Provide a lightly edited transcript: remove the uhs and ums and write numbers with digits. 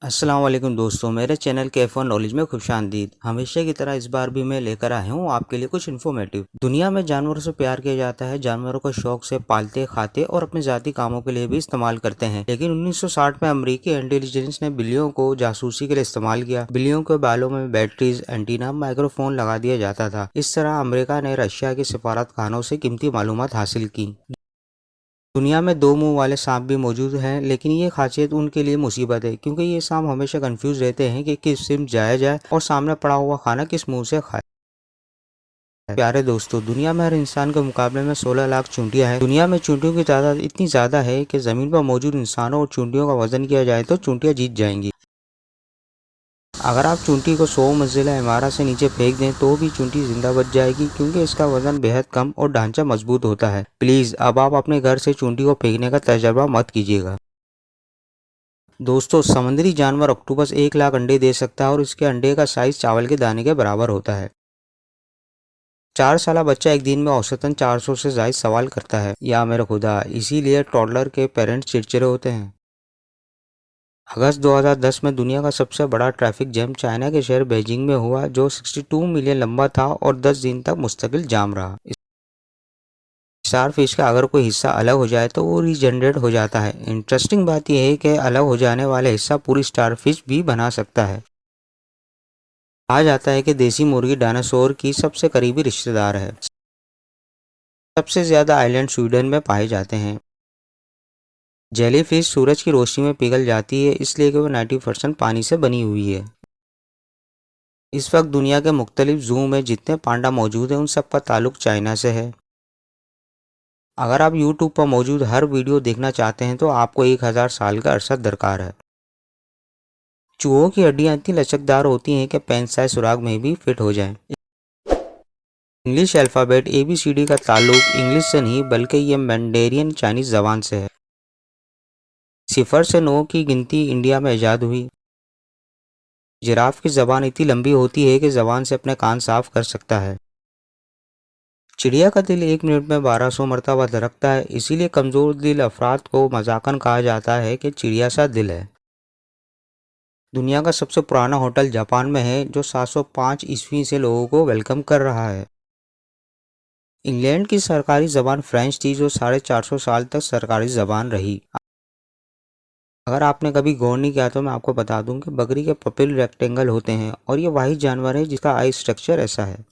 अस्सलाम वालेकुम दोस्तों, मेरे चैनल के F1 नॉलेज में खुशामदीद। हमेशा की तरह इस बार भी मैं लेकर आया हूँ आपके लिए कुछ इन्फॉर्मेटिव। दुनिया में जानवरों से प्यार किया जाता है। जानवरों को शौक से पालते, खाते और अपने जाती कामों के लिए भी इस्तेमाल करते हैं। लेकिन 1960 में अमेरिकी इंटेलिजेंस ने बिल्लियों को जासूसी के लिए इस्तेमाल किया। बिल्लियों के बालों में बैटरीज, एंटीना, माइक्रोफोन लगा दिया जाता था। इस तरह अमेरिका ने रशिया के सिफारत खानों से कीमती मालूमात हासिल की। दुनिया में दो मुंह वाले सांप भी मौजूद हैं, लेकिन ये खासियत उनके लिए मुसीबत है, क्योंकि ये सांप हमेशा कंफ्यूज रहते हैं कि किस सिम जाया जाए और सामने पड़ा हुआ खाना किस मुंह से खाए। प्यारे दोस्तों, दुनिया में हर इंसान के मुकाबले में 16 लाख चूंटियां हैं। दुनिया में चूंटियों की तादाद इतनी ज्यादा है कि जमीन पर मौजूद इंसानों और चूंटियों का वजन किया जाए तो चूंटियां जीत जाएंगी। अगर आप चूंटी को 100 मंजिला इमारत से नीचे फेंक दें तो भी चूंटी जिंदा बच जाएगी, क्योंकि इसका वजन बेहद कम और ढांचा मजबूत होता है। प्लीज अब आप अपने घर से चूंटी को फेंकने का तजर्बा मत कीजिएगा। दोस्तों, समुद्री जानवर ऑक्टोपस 1 लाख अंडे दे सकता है और इसके अंडे का साइज चावल के दाने के बराबर होता है। 4 साल बच्चा एक दिन में औसतन 400 से ज्यादा सवाल करता है। या मेरे खुदा, इसीलिए टॉडलर के पेरेंट्स चिड़चिड़े होते हैं। अगस्त 2010 में दुनिया का सबसे बड़ा ट्रैफिक जैम चाइना के शहर बीजिंग में हुआ, जो 62 मिलियन लंबा था और 10 दिन तक मुस्तकिल जाम रहा। स्टारफिश का अगर कोई हिस्सा अलग हो जाए तो वो रीजनरेट हो जाता है। इंटरेस्टिंग बात यह है कि अलग हो जाने वाला हिस्सा पूरी स्टारफिश भी बना सकता है। कहा जाता है कि देसी मुर्गी डायनासोर की सबसे करीबी रिश्तेदार है। सबसे ज्यादा आइलैंड स्वीडन में पाए जाते हैं। जेलीफिश सूरज की रोशनी में पिघल जाती है, इसलिए कि वो 90% पानी से बनी हुई है। इस वक्त दुनिया के मुख्तलिफ जू में जितने पांडा मौजूद हैं उन सब का ताल्लुक चाइना से है। अगर आप YouTube पर मौजूद हर वीडियो देखना चाहते हैं तो आपको 1000 साल का अरसा दरकार है। चूहों की हड्डियां इतनी लचकदार होती हैं कि पेन साइज सुराग में भी फिट हो जाएं। इंग्लिश अल्फ़ाबेट ABCD का ताल्लुक इंग्लिश से नहीं बल्कि ये मैंडेरियन चाइनीज जबान से है। 0 से 9 की गिनती इंडिया में ईजाद हुई। जिराफ की जबान इतनी लंबी होती है कि जबान से अपने कान साफ कर सकता है। चिड़िया का दिल 1 मिनट में 1200 मरतबा धड़कता है, इसीलिए कमजोर दिल अफराद को मजाकन कहा जाता है कि चिड़िया सा दिल है। दुनिया का सबसे पुराना होटल जापान में है, जो 705 ईस्वी से लोगों को वेलकम कर रहा है। इंग्लैंड की सरकारी जबान फ्रेंच थी, जो 450 साल तक सरकारी जबान रही। अगर आपने कभी गौर नहीं किया तो मैं आपको बता दूं कि बकरी के पपिल रेक्टेंगल होते हैं और ये वही जानवर है जिसका आई स्ट्रक्चर ऐसा है।